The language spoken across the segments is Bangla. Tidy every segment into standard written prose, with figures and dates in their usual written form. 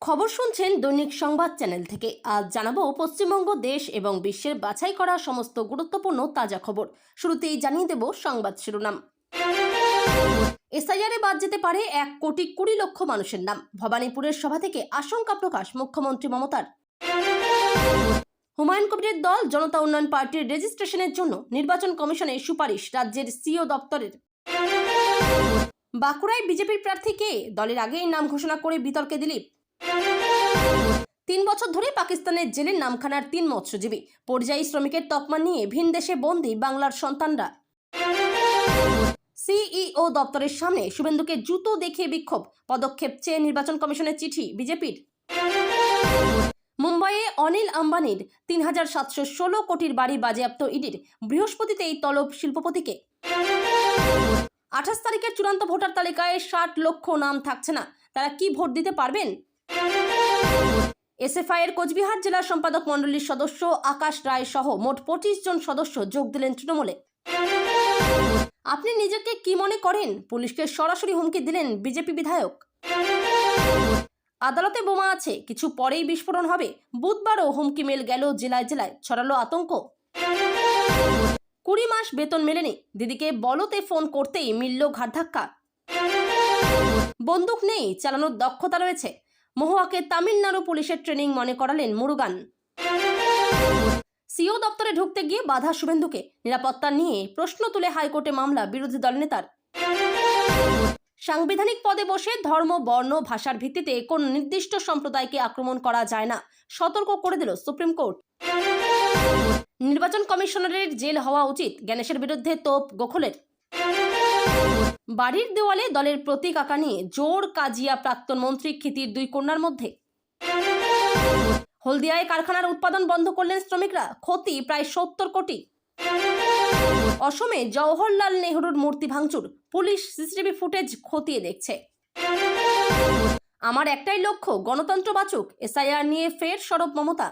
খবর শুনছেন দৈনিক সংবাদ চ্যানেল থেকে। আজ জানাবো পশ্চিমবঙ্গ দেশ এবং বিশ্বের বাছাই করা সমস্ত গুরুত্বপূর্ণ তাজা খবর। শুরুতেই জানিয়ে দেব সংবাদ শিরোনাম। এসআইআরে বাদ যেতে পারে 1,20,00,000 মানুষের নাম। ভবানীপুরের সভা থেকে আশঙ্কা প্রকাশ মুখ্যমন্ত্রী মমতার। হুমায়ুন কবিরের দল জনতা উন্নয়ন পার্টির রেজিস্ট্রেশনের জন্য নির্বাচন কমিশনের সুপারিশ রাজ্যের সিও দপ্তরের। বাঁকুড়ায় বিজেপির প্রার্থী কে? দলের আগেই নাম ঘোষণা করে বিতর্কে দিলীপ। 3 বছর ধরে পাকিস্তানের জেলের নামখানার 3 মৎস্যজীবী। পরিযায়ী শ্রমিকের তকমা নিয়ে ভিন দেশে বন্দী বাংলার সন্তানরা। সিইও দপ্তরের সামনে শুভেন্দুকে জুতো দেখিয়ে বিক্ষোভ। পদক্ষেপ চেয়ে নির্বাচন কমিশনের চিঠি বিজেপির। মুম্বাইয়ে অনিল আম্বানির 3,716 কোটির বাড়ি বাজেয়াপ্ত ইডির। বৃহস্পতিতেই তলব শিল্পপতিকে। 28 তারিখের চূড়ান্ত ভোটার তালিকায় 60 লক্ষ নাম থাকছে না। তারা কি ভোট দিতে পারবেন? এসএফআই এর কোচবিহার জেলা সম্পাদক মণ্ডলীর সদস্য আকাশ রায় সহ মোট 25 জন সদস্য যোগ দিলেন তৃণমূলে। আপনি নিজেকে কি মনে করেন? পুলিশকে সরাসরি হুমকি দিলেন বিজেপি বিধায়ক। আদালতে বোমা আছে, কিছু পরেই বিস্ফোরণ হবে। বুধবারও হুমকি মেল গেল জেলায় জেলায়, ছড়ালো আতঙ্ক। 20 মাস বেতন মেলেনি, দিদিকে বলতে ফোন করতেই মিলল ঘাট ধাক্কা। বন্দুক নেই, চালানোর দক্ষতা রয়েছে। মহুয়াকে তামিলনাড়ু পুলিশের ট্রেনিং মনে করালেন মুরুগান। সিও দপ্তরে ঢুকতে গিয়ে বাধা শুভেন্দুকে। নিরাপত্তা নিয়ে প্রশ্ন তুলে হাইকোর্টে মামলা বিরোধী দলনেতার। সাংবিধানিক পদে বসে ধর্ম, বর্ণ, ভাষার ভিত্তিতে কোন নির্দিষ্ট সম্প্রদায়কে আক্রমণ করা যায় না, সতর্ক করে দিল সুপ্রিম কোর্ট। নির্বাচন কমিশনারের জেল হওয়া উচিত, গণেশের বিরুদ্ধে তোপ গোখলের। বাড়ির দেওয়ালে দলের প্রতীক আঁকা নিয়ে জোর কাজিয়া প্রাক্তন মন্ত্রী ক্ষিতির 2 কন্যার মধ্যে। হলদিয়ায় কারখানার উৎপাদন বন্ধ করলেন শ্রমিকরা, ক্ষতি প্রায় 70 কোটি। অসমে জওহরলাল নেহরুর মূর্তি ভাঙচুর, পুলিশ সিসিটিভি ফুটেজ খতিয়ে দেখছে। আমার একটাই লক্ষ্য, গণতন্ত্র বাঁচুক। এসআইআর নিয়ে ফের সরব মমতা।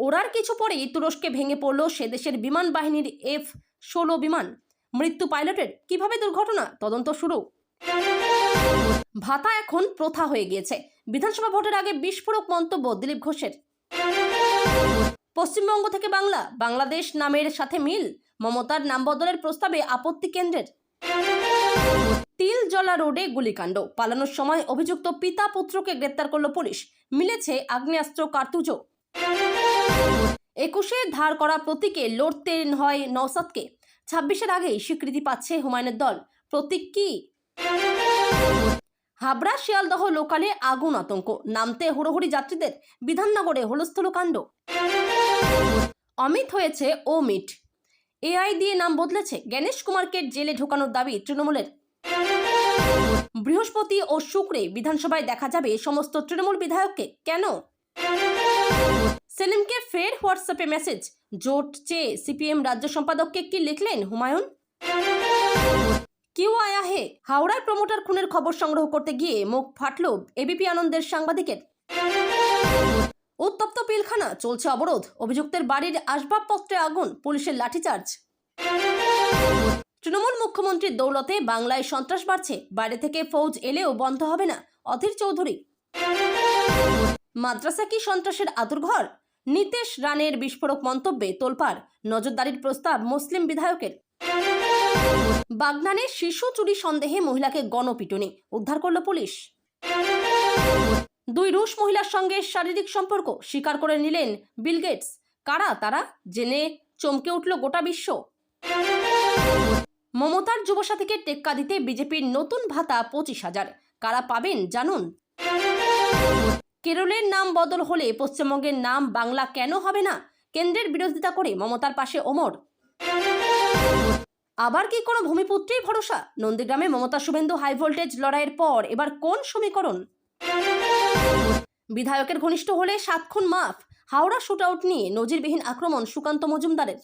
ওরার কিছু পরেই তুরস্কে ভেঙে পড়ল সে দেশের বিমান বাহিনীর F-16 বিমান। মৃত্যু পাইলটের, কিভাবে দুর্ঘটনা, তদন্ত শুরু। ভাতা এখন প্রথা হয়ে গিয়েছে, বিধানসভা ভোটের আগে বিস্ফোরক মন্তব্য দিলীপ ঘোষের। পশ্চিমবঙ্গ থেকে বাংলা, বাংলাদেশ নামের সাথে মিল, মমতার নাম বদলের প্রস্তাবে আপত্তি কেন্দ্রের। তিলজলা রোডে গুলিকাণ্ড, পালানোর সময় অভিযুক্ত পিতা পুত্রকে গ্রেপ্তার করল পুলিশ। মিলেছে আগ্নেয়াস্ত্র কার্তুজও। 21-এ ধার করা প্রতীকে লড়তে হয় নওশাদকে। 26-এর আগেই স্বীকৃতি পাচ্ছে হুমায়ুনের দল। প্রতীক কি? হাবড়া শিয়ালদহ লোকালে আগুন, আতঙ্ক, নামতে হুড়োহুড়ি যাত্রীদের। বিধাননগরে হুলস্থুল কাণ্ড। অমিত হয়েছে অমিট, এআই দিয়ে নাম বদলেছে। গণেশ কুমারকে জেলে ঢোকানোর দাবি তৃণমূলের। বৃহস্পতি ও শুক্রে বিধানসভায় দেখা যাবে সমস্ত তৃণমূল বিধায়ককে। কেন? সেলিমকে ফের হোয়াটসঅ্যাপে মেসেজ। জোট চেয়ে সিপিএম রাজ্য সম্পাদককে কি লিখলেন হুমায়ুন? কিউ আয়া হে, হাওড়ায় প্রমোটার খুনের খবর সংগ্রহ করতে গিয়ে মুখ ফাটল এবিপি আনন্দের সাংবাদিকের। উত্তপ্ত পিলখানা, চলছে অবরোধ। অভিযুক্তের বাড়ির আসবাবপত্রে আগুন, পুলিশের লাঠিচার্জ। তৃণমূল মুখ্যমন্ত্রীর দৌলতে বাংলায় সন্ত্রাস বাড়ছে, বাইরে থেকে ফৌজ এলেও বন্ধ হবে না, অধীর চৌধুরী। মাদ্রাসা কি সন্ত্রাসের আতুরঘর? নীতেশ রানের বিস্ফোরক মন্তব্যে তোলপাড়, নজরদারির প্রস্তাব মুসলিম বিধায়কের। বাগনানে শিশু চুরি সন্দেহে মহিলাকে গণপিটুনি, উদ্ধার করল পুলিশ। 2 রুশ মহিলার সঙ্গে শারীরিক সম্পর্ক স্বীকার করে নিলেন বিল গেটস। কারা তারা? জেনে চমকে উঠল গোটা বিশ্ব। মমতার যুবসাথীকে টেক্কা দিতে বিজেপির নতুন ভাতা 25,000। কারা পাবেন জানুন। কেরলের নাম বদল হলে পশ্চিমবঙ্গের নাম বাংলা কেন হবে না? কেন্দ্রের বিরোধিতা করে মমতার পাশে ওমর। আবার কি কোনো ভূমিপুত্রেই ভরসা? নন্দীগ্রামে মমতা শুভেন্দু হাই ভোল্টেজ লড়াইয়ের পর এবার কোন সমীকরণ? বিধায়কের ঘনিষ্ঠ হলে 7 খুন মাফ। হাওড়া শুটআউট নিয়ে নজিরবিহীন আক্রমণ সুকান্ত মজুমদারের।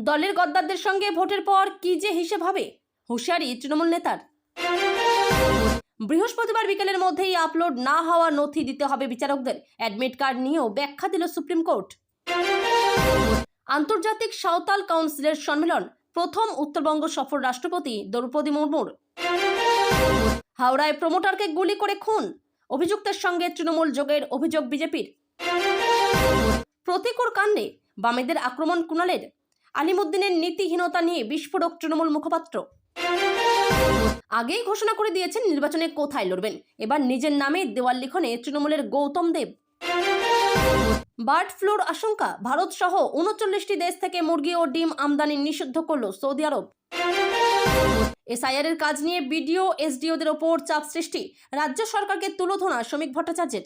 দলের গদ্দারদের সঙ্গে ভোটের পর কি যে হিসেব হবে, হুঁশিয়ারি তৃণমূল নেতার। বৃহস্পতিবার বিকেলের মধ্যেই আপলোড না হওয়া নথি দিতে হবে বিচারকদের। অ্যাডমিট কার্ড নিয়েও ব্যাখ্যা দিল সুপ্রিম কোর্ট। আন্তর্জাতিক সাঁওতাল কাউন্সিলের সম্মেলন, প্রথম উত্তরবঙ্গ সফর রাষ্ট্রপতি দ্রৌপদী মুর্মুর। হাওড়ায় প্রমোটারকে গুলি করে খুন, অভিযুক্তের সঙ্গে তৃণমূল যোগের অভিযোগ বিজেপির। প্রতিকূল কাণ্ডে বামেদের আক্রমণ কুণালের, আলিমুদ্দিনের নীতিহীনতা নিয়ে বিস্ফোরক তৃণমূল মুখপাত্র। আগেই ঘোষণা করে দিয়েছেন নির্বাচনে কোথায় লড়বেন, এবার নিজের নামে দেওয়াল লিখনে তৃণমূলের গৌতম দেব। বার্ড ফ্লুর আশঙ্কা, ভারত সহ 39টি দেশ থেকে মুরগি ও ডিম আমদানি নিষিদ্ধ করল সৌদি আরব। এসআইআর এর কাজ নিয়ে বিডিও এসডিওদের ওপর চাপ সৃষ্টি, রাজ্য সরকারকে তুলোধনা শ্রমিক ভট্টাচার্যের।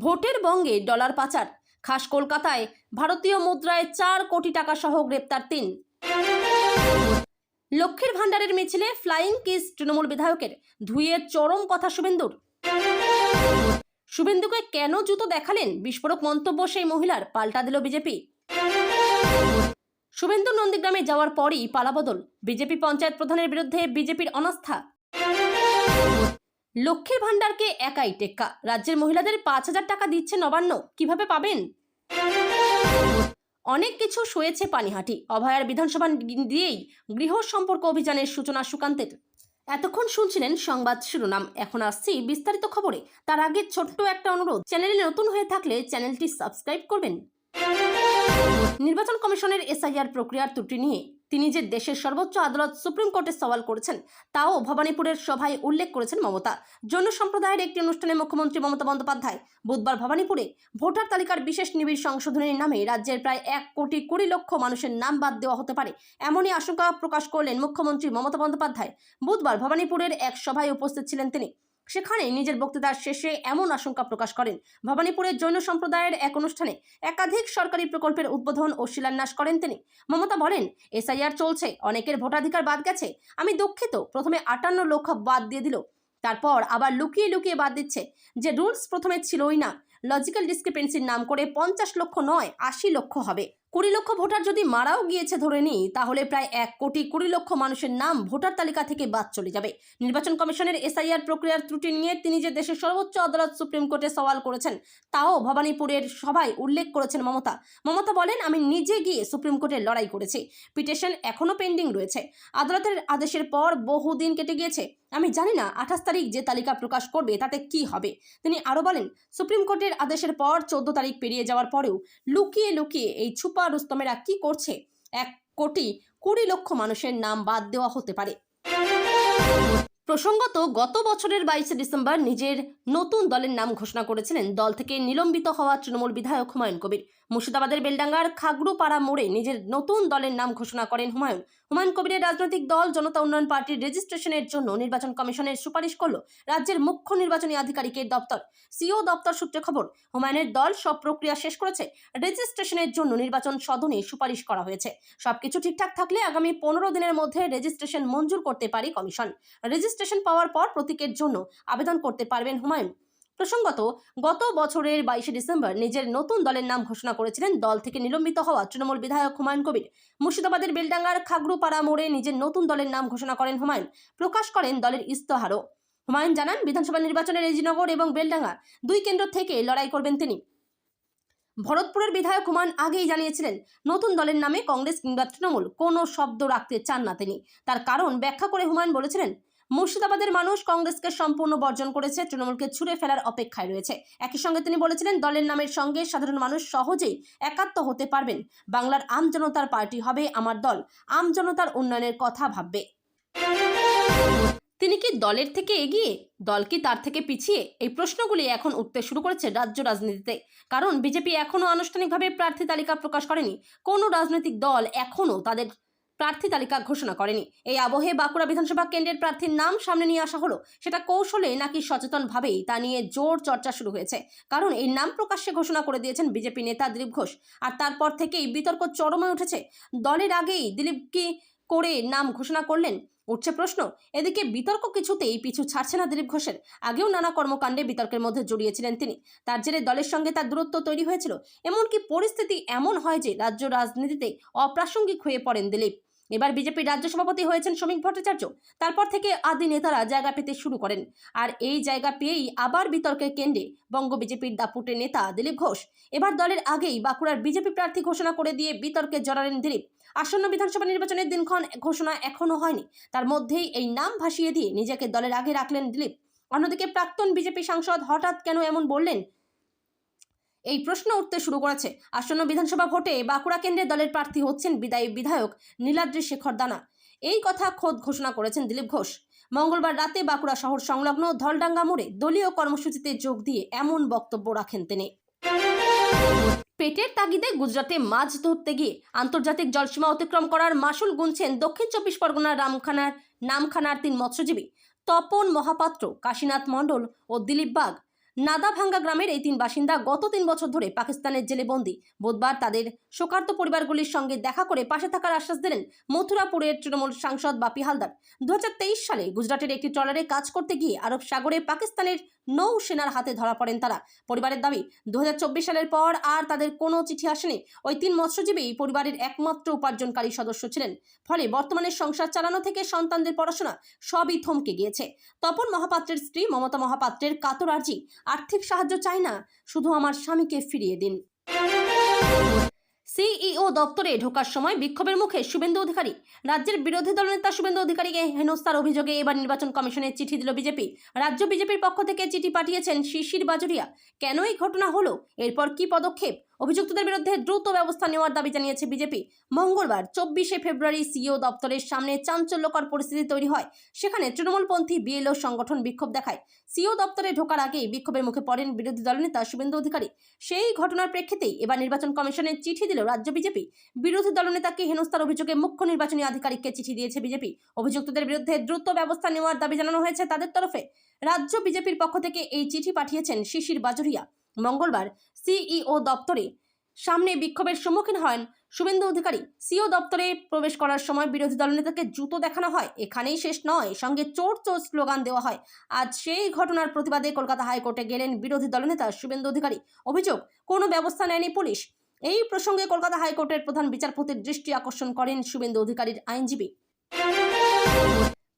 ভোটের বঙ্গে ডলার পাচার, খাস কলকাতায় ভারতীয় মুদ্রায় 4 কোটি টাকা সহ গ্রেপ্তার 3। লক্ষ্মীর ভান্ডারের মিছিলে ফ্লাইং কিস তৃণমূল বিধায়কের, ধুয়ে চরম কথা শুভেন্দুর। শুভেন্দুকে কেন জুতো দেখালেন, বিস্ফোরক মন্তব্য সেই মহিলার, পাল্টা দিল বিজেপি। শুভেন্দু নন্দীগ্রামে যাওয়ার পরই পালাবদল, বিজেপি পঞ্চায়েত প্রধানের বিরুদ্ধে বিজেপির অনাস্থা। লক্ষ্মীর ভান্ডারকে একাই টেক্কা, রাজ্যের মহিলাদের 5,000 টাকা দিচ্ছে নবান্ন, কিভাবে পাবেন? অনেক কিছু সয়েছে পানিহাটি, অভয়ার বিধানসভা দিয়েই গৃহ সম্পর্ক অভিযানের সূচনা সুকান্তের। এতক্ষণ শুনছিলেন সংবাদ শিরোনাম, এখন আসছি বিস্তারিত খবরে। তার আগে ছোট্ট একটা অনুরোধ, চ্যানেলে নতুন হয়ে থাকলে চ্যানেলটি সাবস্ক্রাইব করবেন। নির্বাচন কমিশনের এসআইআর প্রক্রিয়ার ত্রুটি নিয়ে তিনি যে দেশের সর্বোচ্চ আদালত সুপ্রিম কোর্টে সওয়াল করেছেন, তাও ভবানীপুরের সভায় উল্লেখ করেছেন মমতা। জৈন সম্প্রদায়ের একটি অনুষ্ঠানে মুখ্যমন্ত্রী মমতা বন্দ্যোপাধ্যায় বুধবার ভবানীপুরে ভোটার তালিকার বিশেষ নিবিড় সংশোধনের নামে রাজ্যের প্রায় 1,20,00,000 মানুষের নাম বাদ দেওয়া হতে পারে, এমনই আশঙ্কা প্রকাশ করলেন মুখ্যমন্ত্রী মমতা বন্দ্যোপাধ্যায়। বুধবার ভবানীপুরের এক সভায় উপস্থিত ছিলেন তিনি। সেখানে নিজের বক্তৃতার শেষে এমন আশঙ্কা প্রকাশ করেন। ভবানীপুরের জৈন সম্প্রদায়ের এক অনুষ্ঠানে একাধিক সরকারি প্রকল্পের উদ্বোধন ও শিলান্যাস করেন তিনি। মমতা বলেন, এসআইআর চলছে, অনেকের ভোটাধিকার বাদ গেছে। আমি দুঃখিত, প্রথমে 58 লক্ষ বাদ দিয়ে দিল, তারপর আবার লুকিয়ে লুকিয়ে বাদ দিচ্ছে। যে রুলস প্রথমে ছিলই না, লজিক্যাল ডিসক্রিপেন্সির নাম করে 50 লক্ষ নয় 80 লক্ষ হবে। 20 লক্ষ ভোটার যদি মারাও গিয়েছে ধরে নিই, তাহলে প্রায় 1,20,00,000 মানুষের নাম ভোটার তালিকা থেকে বাদ চলে যাবে। নির্বাচন কমিশনের এসআইআর প্রক্রিয়ার ত্রুটি নিয়ে তিনি যে দেশের সর্বোচ্চ আদালত সুপ্রিম কোর্টে সওয়াল করেছেন, তাও ভবানীপুরের সভায় উল্লেখ করেছেন মমতা। মমতা বলেন, আমি নিজে গিয়ে সুপ্রিম কোর্টে লড়াই করেছি, পিটিশন এখনো পেন্ডিং রয়েছে। আদালতের আদেশের পর বহুদিন কেটে গিয়েছে। আমি জানি না 28 তারিখ যে তালিকা প্রকাশ করবে তাতে কি হবে। তিনি আরো বলেন, সুপ্রিম কোর্টের আদেশের পর 14 তারিখ পেরিয়ে যাওয়ার পরেও লুকিয়ে লুকিয়ে এই ছুপা রুস্তমেরা কি করছে? 1,20,00,000 মানুষের নাম বাদ দেওয়া হতে পারে। প্রসঙ্গত, গত বছরের 22 ডিসেম্বর নিজের নতুন দলের নাম ঘোষণা করেছিলেন দল থেকে নিলম্বিত হওয়া তৃণমূল বিধায়ক হুমায়ুন কবির। মুর্শিদাবাদের বেলডাঙ্গার খাগড়ুপাড়া মোড়ে নিজের নতুন দলের নাম ঘোষণা করেন হুমায়ুন। হুমায়ুন কবিরের রাজনৈতিক দল জনতা উন্নয়ন পার্টির রেজিস্ট্রেশনের জন্য নির্বাচন কমিশনের সুপারিশ করল রাজ্যের মুখ্য নির্বাচনী আধিকারিকের দপ্তর। সিও দপ্তর সূত্রে খবর, হুমায়ুনের দল সব প্রক্রিয়া শেষ করেছে। রেজিস্ট্রেশনের জন্য নির্বাচন সদনে সুপারিশ করা হয়েছে। সবকিছু ঠিকঠাক থাকলে আগামী 15 দিনের মধ্যে রেজিস্ট্রেশন মঞ্জুর করতে পারে কমিশন। রেজিস্ট্রেশন পাওয়ার পর প্রতীকের জন্য আবেদন করতে পারবেন হুমায়ুন। প্রসঙ্গত, গত বছরের 22 ডিসেম্বর নিজের নতুন দলের নাম ঘোষণা করেছিলেন দল থেকে নিলম্বিত হওয়া তৃণমূল বিধায়ক হুমায়ুন কবির। মুর্শিদাবাদের বেলডাঙ্গার খাগড়ুপাড়া মোড়ে নিজের নতুন দলের নাম ঘোষণা করেন হুমায়ুন, প্রকাশ করেন দলের ইস্তেহারও। হুমায়ুন জানান, বিধানসভা নির্বাচনে রেজিনগর এবং বেলডাঙ্গা 2 কেন্দ্র থেকে লড়াই করবেন তিনি। ভরতপুরের বিধায়ক হুমায়ুন আগেই জানিয়েছিলেন, নতুন দলের নামে কংগ্রেস কিংবা তৃণমূল কোনো শব্দ রাখতে চান না তিনি। তার কারণ ব্যাখ্যা করে হুমায়ুন বলেছিলেন, মুর্শিদাবাদের মানুষ কংগ্রেসকে সম্পূর্ণ বর্জন করেছে, তৃণমূলকে ছুঁড়ে ফেলার অপেক্ষায় রয়েছে। একই সঙ্গে তিনি বলেছিলেন, দলের নামের সঙ্গে সাধারণ মানুষ সহজেই একাত্ম হতে পারবেন। বাংলার আম জনতার পার্টি হবে আমার দল, আম জনতার উন্নয়নের কথা ভাববে। তিনি কি দলের থেকে এগিয়ে, দল কি তার থেকে পিছিয়ে? এই প্রশ্নগুলি এখন উঠতে শুরু করেছে রাজ্য রাজনীতিতে। কারণ বিজেপি এখনো আনুষ্ঠানিকভাবে প্রার্থী তালিকা প্রকাশ করেনি। কোনো রাজনৈতিক দল এখনো তাদের প্রার্থী তালিকা ঘোষণা করেনি। এই আবহে বাঁকুড়া বিধানসভা কেন্দ্রের প্রার্থীর নাম সামনে নিয়ে আসা হলো। সেটা কৌশলে নাকি সচেতনভাবেই, তা নিয়ে জোর চর্চা শুরু হয়েছে। কারণ এই নাম প্রকাশ্যে ঘোষণা করে দিয়েছেন বিজেপি নেতা দিলীপ ঘোষ। আর তারপর থেকেই বিতর্ক চরমে উঠেছে। দলের আগেই দিলীপ কি করে নাম ঘোষণা করলেন, উঠছে প্রশ্ন। এদিকে বিতর্ক কিছুতেই পিছু ছাড়ছে না দিলীপ ঘোষের। আগেও নানা কর্মকাণ্ডে বিতর্কের মধ্যে জড়িয়েছিলেন তিনি। তার জেরে দলের সঙ্গে তার দূরত্ব তৈরি হয়েছিল। এমনকি পরিস্থিতি এমন হয় যে রাজ্য রাজনীতিতে অপ্রাসঙ্গিক হয়ে পড়েন দিলীপ। এবার বিজেপির রাজ্য সভাপতি হয়েছেন শ্রমিক ভট্টাচার্য। তারপর থেকে আদি নেতারা জায়গা পেতে শুরু করেন, আর এই জায়গা পেয়েই আবার বিতর্কের কেন্দ্রে বঙ্গ বিজেপির দাপুটে নেতা দিলীপ ঘোষ। এবার দলের আগেই বাঁকুড়ার বিজেপি প্রার্থী ঘোষণা করে দিয়ে বিতর্কে জড়ালেন দিলীপ। আসন্ন বিধানসভা নির্বাচনের দিনক্ষণ ঘোষণা এখনো হয়নি, তার মধ্যেই এই নাম ভাসিয়ে দিয়ে নিজেকে দলের আগে রাখলেন দিলীপ। অন্যদিকে প্রাক্তন বিজেপি সাংসদ হঠাৎ কেন এমন বললেন, এই প্রশ্ন উঠতে শুরু করেছে। আসন্ন বিধানসভা ভোটে বাঁকুড়া কেন্দ্রে দলের প্রার্থী হচ্ছেন বিদায়ী বিধায়ক নীলাদ্রি শেখর দানা। এই কথা খোদ ঘোষণা করেছেন দিলীপ ঘোষ। মঙ্গলবার রাতে বাঁকুড়া শহর সংলগ্ন ধলডাঙ্গা মোড়ে দলীয় কর্মসূচিতে যোগ দিয়ে এমন বক্তব্য রাখেন তিনি। পেটের তাগিদে গুজরাটে মাছ ধরতে গিয়ে আন্তর্জাতিক জলসীমা অতিক্রম করার মাসুল গুনছেন দক্ষিণ 24 পরগনার নামখানার 3 মৎস্যজীবী তপন মহাপাত্র, কাশীনাথ মণ্ডল ও দিলীপ বাগ। নাদাভাঙ্গা গ্রামের এই 3 বাসিন্দা গত 3 বছর ধরে পাকিস্তানের জেলে বন্দী। বুধবার তাদের শোকার্ত পরিবারগুলির সঙ্গে দেখা করে পাশে থাকার আশ্বাস দিলেন মথুরাপুরের তৃণমূল সাংসদ বাপি হালদার। 2023 সালে গুজরাটের একটি ট্রলারে কাজ করতে গিয়ে আরব সাগরে পাকিস্তানের নৌসেনার হাতে ধরা পড়েন তারা। পরিবারের দাবি, 2024 সালের পর আর তাদের কোনো চিঠি আসেনি। ওই 3 মৎস্যজীবী পরিবারের একমাত্র উপার্জনকারী সদস্য ছিলেন, ফলে বর্তমানে সংসার চালানো থেকে সন্তানদের পড়াশোনা সবই থমকে গিয়েছে। তপন মহাপাত্রের স্ত্রী মমতা মহাপাত্রের কাতর আর্জি, আর্থিক সাহায্য চাই না, শুধু আমার স্বামীকে ফিরিয়ে দিন। সিইও দপ্তরে ঢোকার সময় বিক্ষোভের মুখে শুভেন্দু অধিকারী। রাজ্যের বিরোধী দলনেতা শুভেন্দু অধিকারীকে হেনস্থার অভিযোগে এবার নির্বাচন কমিশনের চিঠি দিল বিজেপি। রাজ্য বিজেপির পক্ষ থেকে চিঠি পাঠিয়েছেন শিশির বাজুরিয়া। কেন এই ঘটনা হলো, এরপর কি পদক্ষেপ, অভিযুক্তদের বিরুদ্ধে দ্রুত ব্যবস্থা নেওয়ার দাবি জানিয়েছে বিজেপি। মঙ্গলবার 24শে ফেব্রুয়ারি সিইও দপ্তরের সামনে চাঞ্চল্যকর পরিস্থিতি তৈরি হয়। সেখানে তৃণমূলপন্থী বিএলও সংগঠন বিক্ষোভ দেখায়। সিইও দপ্তরে ঢোকার আগেই বিক্ষোভের মুখে পড়েন বিরোধী দলনেতা শুভেন্দু অধিকারী। সেই ঘটনার প্রেক্ষিতেই এবার নির্বাচন কমিশনের চিঠি দিল রাজ্য বিজেপি। বিরোধী দলনেতাকে হেনস্থার অভিযোগে মুখ্য নির্বাচনী আধিকারিককে চিঠি দিয়েছে বিজেপি। অভিযুক্তদের বিরুদ্ধে দ্রুত ব্যবস্থা নেওয়ার দাবি জানানো হয়েছে তাদের তরফে। রাজ্য বিজেপির পক্ষ থেকে এই চিঠি পাঠিয়েছেন শিশির বাজুরিয়া। মঙ্গলবার সিইও দপ্তরে সামনে বিক্ষোভের সম্মুখীন হন শুভেন্দু অধিকারী। সিইও দপ্তরে প্রবেশ করার সময় বিরোধী দলনেতাকে জুতো দেখানো হয়। এখানেই শেষ নয়, সঙ্গে চোর চোর স্লোগান দেওয়া হয়। আজ সেই ঘটনার প্রতিবাদে কলকাতা হাইকোর্টে গেলেন বিরোধী দলনেতা শুভেন্দু অধিকারী। অভিযোগ, কোনো ব্যবস্থা নেয়নি পুলিশ। এই প্রসঙ্গে কলকাতা হাইকোর্টের প্রধান বিচারপতির দৃষ্টি আকর্ষণ করেন শুভেন্দু অধিকারীর আইনজীবী।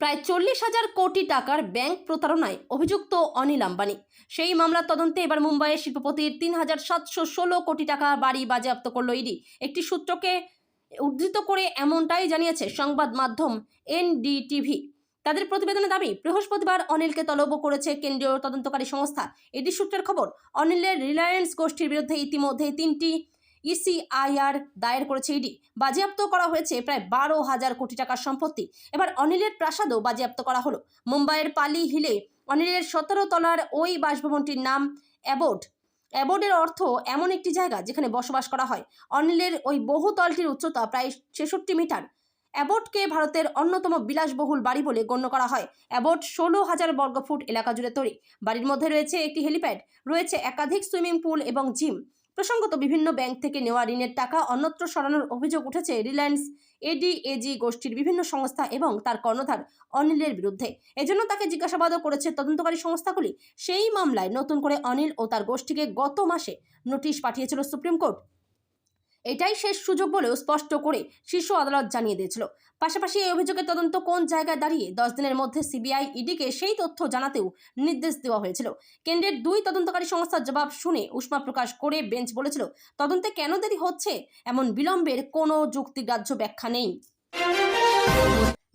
প্রায় 40,000 কোটি টাকার ব্যাংক প্রতারণায় অভিযুক্ত অনিল আম্বানি। সেই মামলার তদন্তে এবার মুম্বাইয়ের শিল্পপতির 3,716 কোটি টাকা বাড়ি বাজেয়াপ্ত করল ইডি। একটি সূত্রকে উদ্ধৃত করে এমনটাই জানিয়েছে সংবাদ মাধ্যম এনডিটিভি। তাদের প্রতিবেদনে দাবি, বৃহস্পতিবার অনিলকে তলব করেছে কেন্দ্রীয় তদন্তকারী সংস্থা। ইডি সূত্রের খবর, অনিলের রিলায়েন্স গোষ্ঠীর বিরুদ্ধে ইতিমধ্যে 3টি ইসিআইআর দায়ের করেছে ইডি। বাজেয়াপ্ত করা হয়েছে প্রায় 12,000 কোটি টাকার সম্পত্তি। এবার অনিলের প্রাসাদও বাজেয়াপ্ত করা হলো। মুম্বাইয়ের পালি হিলে অনিলের 17 তলার ওই বাসভবনটির নাম অ্যাবোর্ড। অ্যাবোর্ডের অর্থ এমন একটি জায়গা যেখানে বসবাস করা হয়। অনিলের ওই বহুতলটির উচ্চতা প্রায় 66 মিটার। অ্যাবোর্ডকে ভারতের অন্যতম বিলাসবহুল বাড়ি বলে গণ্য করা হয়। অ্যাবোর্ড 16,000 বর্গফুট এলাকা জুড়ে তৈরি। বাড়ির মধ্যে রয়েছে একটি হেলিপ্যাড, রয়েছে একাধিক সুইমিং পুল এবং জিম। প্রসঙ্গত, বিভিন্ন ব্যাংক থেকে নেওয়া ঋণের টাকা অন্যত্র সরানোর অভিযোগ উঠেছে রিলায়েন্স এডিএজি গোষ্ঠীর বিভিন্ন সংস্থা এবং তার কর্ণধার অনিলের বিরুদ্ধে। এজন্য তাকে জিজ্ঞাসাবাদও করেছে তদন্তকারী সংস্থাগুলি। সেই মামলায় নতুন করে অনিল ও তার গোষ্ঠীকে গত মাসে নোটিশ পাঠিয়েছিল সুপ্রিম কোর্ট। এটাই শেষ সুযোগ বলেও স্পষ্ট করে শীর্ষ আদালত জানিয়ে দিয়েছিল। পাশাপাশি এই অভিযোগের তদন্ত কোন জায়গায় দাঁড়িয়ে 10 দিনের মধ্যে সিবিআই ইডিকে সেই তথ্য জানাতেও নির্দেশ দেওয়া হয়েছিল। কেন্দ্রের 2 তদন্তকারী সংস্থার জবাব শুনে উষ্মা প্রকাশ করে বেঞ্চ বলেছিল, তদন্তে কেন দেরি হচ্ছে, এমন বিলম্বের কোনো যুক্তিগ্রাহ্য ব্যাখ্যা নেই।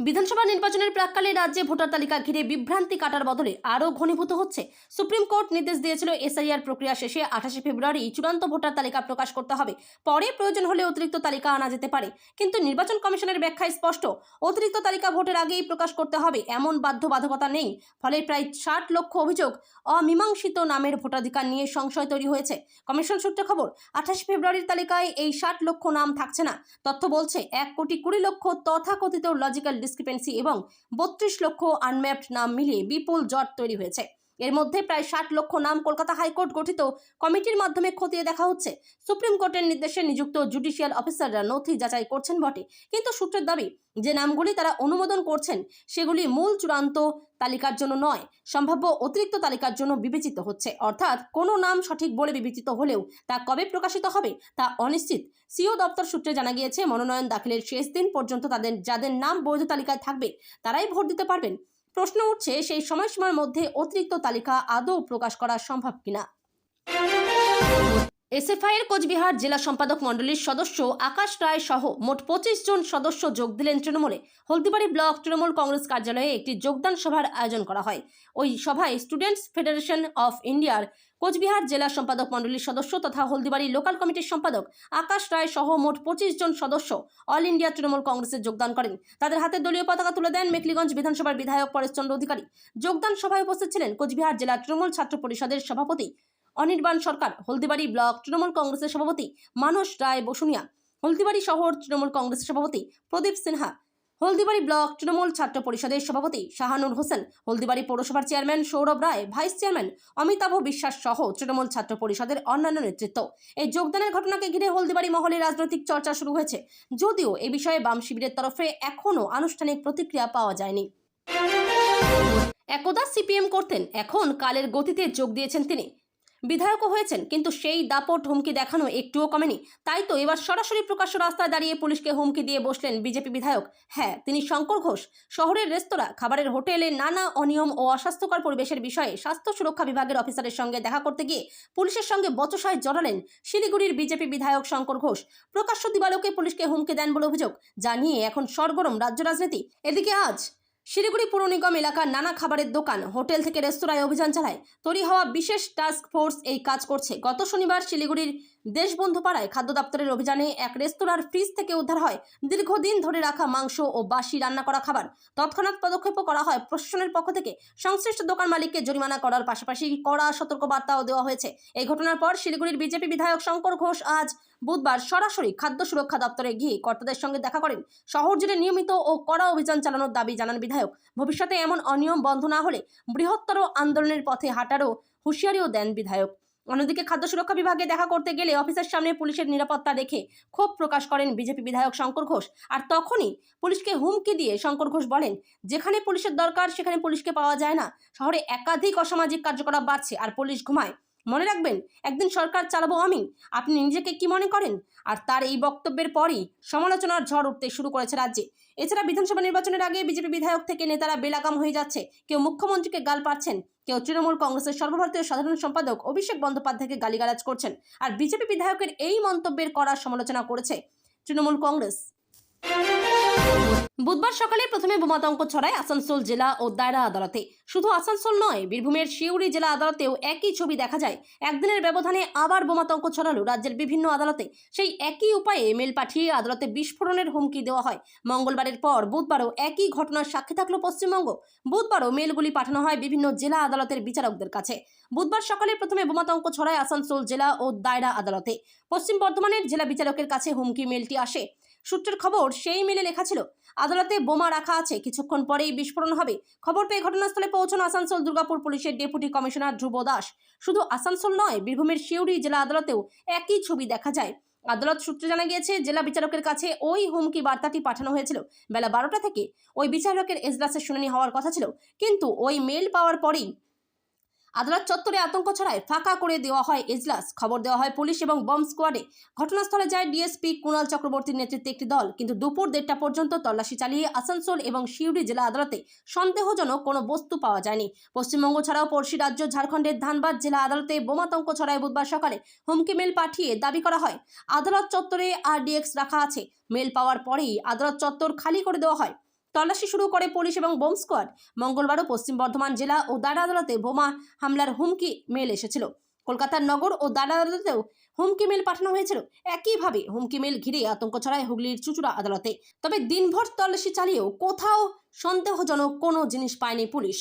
বিধানসভা নির্বাচনের প্রাক্কালে রাজ্যে ভোটার তালিকা ঘিরে বিভ্রান্তি কাটার বদলে আরও ঘনীভূত হচ্ছে। সুপ্রিম কোর্ট নির্দেশ দিয়েছিল এসআইআর প্রক্রিয়া শেষে 28শে ফেব্রুয়ারি চূড়ান্ত ভোটার তালিকা প্রকাশ করতে হবে। পরে প্রয়োজন হলে অতিরিক্ত তালিকা আনা যেতে পারে। কিন্তু নির্বাচন কমিশনের ব্যাখ্যায় স্পষ্ট, অতিরিক্ত তালিকা ভোটের আগেই প্রকাশ করতে হবে এমন বাধ্যবাধকতা নেই। ফলে প্রায় 60 লক্ষ অভিযোগ অমীমাংসিত নামের ভোটাধিকার নিয়ে সংশয় তৈরি হয়েছে। কমিশন সূত্রে খবর, 28 ফেব্রুয়ারির তালিকায় এই 60 লক্ষ নাম থাকছে না। তথ্য বলছে 1,20,00,000 তথাকথিত লজিক্যাল ডিসক্রিপেন্সি এবং 32 লক্ষ আনম্যাপড নাম মিলিয়ে বিপুল জট তৈরি হয়েছে। এর মধ্যে প্রায় 60 লক্ষ নাম কলকাতা হাইকোর্ট গঠিত কমিটির মাধ্যমে খতিয়ে দেখা হচ্ছে। সুপ্রিম কোর্টের নির্দেশে নিযুক্ত জুডিশিয়াল অফিসাররা নথি যাচাই করছেন বটে, কিন্তু সূত্রের দাবি যে নামগুলি তারা অনুমোদন করছেন সেগুলি মূল চূড়ান্ত তালিকার জন্য নয়, সম্ভাব্য অতিরিক্ত তালিকার জন্য বিবেচিত হচ্ছে। অর্থাৎ কোনো নাম সঠিক বলে বিবেচিত হলেও তা কবে প্রকাশিত হবে তা অনিশ্চিত। সিও দপ্তর সূত্রে জানা গিয়েছে, মনোনয়ন দাখিলের শেষ দিন পর্যন্ত যাদের নাম বৈধ তালিকায় থাকবে তারাই ভোট দিতে পারবেন। প্রশ্ন উঠছে, সেই সময়সীমার মধ্যে অতিরিক্ত তালিকা আদৌ প্রকাশ করা সম্ভব কিনা। এসএফআই এর কোচবিহার জেলা সম্পাদক মণ্ডলীর সদস্য আকাশ রায় সহ মোট 25 জন সদস্য যোগ দিলেন তৃণমূলে। হলদিবাড়ি ব্লক তৃণমূল কংগ্রেস কার্যালয়ে একটি যোগদান সভার আয়োজন করা হয়। ওই সভায় স্টুডেন্টস ফেডারেশন অফ ইন্ডিয়ার কোচবিহার জেলা সম্পাদক মণ্ডলীর সদস্য তথা হলদিবাড়ি লোকাল কমিটির সম্পাদক আকাশ রায় সহ মোট 25 জন সদস্য অল ইন্ডিয়া তৃণমূল কংগ্রেসে যোগদান করেন। তাদের হাতে দলীয় পতাকা তুলে দেন মেখলিগঞ্জ বিধানসভার বিধায়ক পরেশচন্দ্র অধিকারী। যোগদান সভায় উপস্থিত ছিলেন কোচবিহার জেলা তৃণমূল ছাত্র পরিষদের সভাপতি অনির্বাণ সরকার, হলদিবাড়ি ব্লক তৃণমূল কংগ্রেসের সভাপতি মানস রায় বসুনিয়া, হলদিবাড়ি শহর তৃণমূল কংগ্রেসের সভাপতি প্রদীপ সিনহা, হলদিবাড়ি ব্লক তৃণমূল ছাত্র পরিষদের সভাপতি শাহানুর হোসেন, হলদিবাড়ি পৌরসভার চেয়ারম্যান সৌরভ রায়, ভাইস চেয়ারম্যান অমিতাভ বিশ্বাস সহ তৃণমূল ছাত্র পরিষদের অন্যান্য নেতৃত্ব। এই যোগদানের ঘটনাকে ঘিরে হলদিবাড়ি মহলে রাজনৈতিক চর্চা শুরু হয়েছে, যদিও এ বিষয়ে বাম শিবিরের তরফে এখনও আনুষ্ঠানিক প্রতিক্রিয়া পাওয়া যায়নি। একদা সিপিএম করতেন, এখন কালের গতিতে যোগ দিয়েছেন তিনি। বিধায়কও হয়েছেন, কিন্তু সেই দাপট হুমকি দেখানো একটুও কমেনি। তাই তো এবার সরাসরি প্রকাশ্য রাস্তায় দাঁড়িয়ে পুলিশকে হুমকি দিয়ে বসলেন বিজেপি বিধায়ক। হ্যাঁ, তিনি শঙ্কর ঘোষ। শহরের রেস্তোরাঁ, খাবারের হোটেলে নানা অনিয়ম ও অস্বাস্থ্যকর পরিবেশের বিষয়ে স্বাস্থ্য সুরক্ষা বিভাগের অফিসারের সঙ্গে দেখা করতে গিয়ে পুলিশের সঙ্গে বচসায় জড়ালেন শিলিগুড়ির বিজেপি বিধায়ক শঙ্কর ঘোষ। প্রকাশ্য দিবালোকে পুলিশকে হুমকি দেন বলে অভিযোগ, যা নিয়ে এখন সরগরম রাজ্য রাজনীতি। এদিকে আজ শিলিগুড়ি পুর নিগম এলাকার নানা খাবারের দোকান, হোটেল থেকে রেস্তোরাঁয় অভিযান চালায় তৈরি হওয়া বিশেষ টাস্ক ফোর্স এই কাজ করছে। গত শনিবার শিলিগুড়ির দেশবন্ধু পাড়ায় খাদ্য দপ্তরের অভিযানে এক রেস্তোরাঁর ফ্রিজ থেকে উদ্ধার হয় দীর্ঘদিন ধরে রাখা মাংস ও বাসি রান্না করা খাবার। তৎক্ষণাৎ পদক্ষেপও করা হয় প্রশাসনের পক্ষ থেকে। সংশ্লিষ্ট দোকান মালিককে জরিমানা করার পাশাপাশি কড়া সতর্কবার্তাও দেওয়া হয়েছে। এই ঘটনার পর শিলিগুড়ির বিজেপি বিধায়ক শঙ্কর ঘোষ আজ বুধবার সরাসরি খাদ্য সুরক্ষা দপ্তরে গিয়ে কর্তাদের সঙ্গে দেখা করেন। শহর জুড়ে নিয়মিত ও কড়া অভিযান চালানোর দাবি জানান বিধায়ক। ভবিষ্যতে এমন অনিয়ম বন্ধ না হলে বৃহত্তর আন্দোলনের পথে হাঁটারও হুঁশিয়ারিও দেন বিধায়ক। অন্যদিকে খাদ্য সুরক্ষা বিভাগে দেখা করতে গেলে অফিসের সামনে পুলিশের নিরাপত্তা দেখে ক্ষোভ প্রকাশ করেন বিজেপি বিধায়ক শঙ্কর ঘোষ। আর তখনই পুলিশকে হুমকি দিয়ে শঙ্কর ঘোষ বলেন, যেখানে পুলিশের দরকার সেখানে পুলিশকে পাওয়া যায় না। শহরে একাধিক অসামাজিক কার্যকলাপ বাড়ছে আর পুলিশ ঘুমায়। মনে রাখবেন, একদিন সরকার চালাবো আমি। আপনি নিজেকে কি মনে করেন? আর তার এই বক্তব্যের পরই সমালোচনার ঝড় উঠতে শুরু করেছে রাজ্যে। এছাড়া বিধানসভা নির্বাচনের আগে বিজেপি বিধায়ক থেকে নেতারা বেলাগাম হয়ে যাচ্ছে। কেউ মুখ্যমন্ত্রীকে গাল পাচ্ছেন, কেউ তৃণমূল কংগ্রেসের সর্বভারতীয় সাধারণ সম্পাদক অভিষেক বন্দ্যোপাধ্যায়কে গালিগালাজ করছেন। আর বিজেপি বিধায়কের এই মন্তব্যের কড়া সমালোচনা করেছে তৃণমূল কংগ্রেস। বুধবার সকালে প্রথমে বোমাতঙ্ক ছড়ায় আসানসোল জেলা ও দায়রা আদালতে। শুধু আসানসোল নয়, বীরভূমের সিউড়ি জেলা আদালতেও একই ছবি দেখা যায়। একদিনের ব্যবধানে আবার বোমাতঙ্ক ছড়ালো রাজ্যের বিভিন্ন আদালতে। সেই একই উপায়ে মেল পাঠিয়ে আদালতে বিস্ফোরণের হুমকি দেওয়া হয়। মঙ্গলবারের পর বুধবারও একই ঘটনার সাক্ষী থাকলো পশ্চিমবঙ্গ। বুধবারও মেলগুলি পাঠানো হয় বিভিন্ন জেলা আদালতের বিচারকদের কাছে। বুধবার সকালে প্রথমে বোমাতঙ্ক ছড়ায় আসানসোল জেলা ও দায়রা আদালতে। পশ্চিম বর্ধমানের জেলা বিচারকের কাছে হুমকি মেলটি আসে। সূত্রের খবর, সেই মেলে লেখা ছিল, আদালতে বোমা রাখা আছে, কিছুক্ষণ পরেই বিস্ফোরণ হবে। খবর পেয়ে ঘটনাস্থলে পৌঁছান আসানসোল দুর্গাপুর পুলিশের ডেপুটি কমিশনার ধ্রুব দাস। শুধু আসানসোল নয়, বীরভূমের সিউড়ি জেলা আদালতেও একই ছবি দেখা যায়। আদালত সূত্রে জানা গিয়েছে, জেলা বিচারকের কাছে ওই হুমকি বার্তাটি পাঠানো হয়েছিল বেলা 12টা থেকে। ওই বিচারকের এজলাসের শুনানি হওয়ার কথা ছিল, কিন্তু ওই মেল পাওয়ার পরেই আদালত চত্বরে আতঙ্ক ছড়ায়। ফাঁকা করে দেওয়া হয় এজলাস। খবর দেওয়া হয় পুলিশ এবং বম্ব স্কোয়াডে। ঘটনাস্থলে যায় ডিএসপি কুণাল চক্রবর্তীর নেতৃত্বে একটি দল। কিন্তু দুপুর 1:30টা পর্যন্ত তল্লাশি চালিয়ে আসানসোল এবং সিউড়ি জেলা আদালতে সন্দেহজনক কোনো বস্তু পাওয়া যায়নি। পশ্চিমবঙ্গ ছাড়াও পড়শি রাজ্য ঝাড়খণ্ডের ধানবাদ জেলা আদালতে বোমাতঙ্ক ছড়ায় বুধবার সকালে। হুমকি মেল পাঠিয়ে দাবি করা হয় আদালত চত্বরে আরডিএক্স রাখা আছে। মেল পাওয়ার পরেই আদালত চত্বর খালি করে দেওয়া হয়। তল্লাশি শুরু করে পুলিশ এবং বোম স্কোয়াড। মঙ্গলবারও পশ্চিম বর্ধমান জেলা ও দায়রা আদালতে বোমা হামলার হুমকি মেল এসেছিল। কলকাতার নগর ও দায়রা আদালতেও হুমকি মেল পাঠানো হয়েছিল। একইভাবে হুমকি মেল ঘিরে আতঙ্ক ছড়ায় হুগলির চুঁচুড়া আদালতে। তবে দিনভর তল্লাশি চালিয়েও কোথাও সন্দেহজনক কোনো জিনিস পায়নি পুলিশ।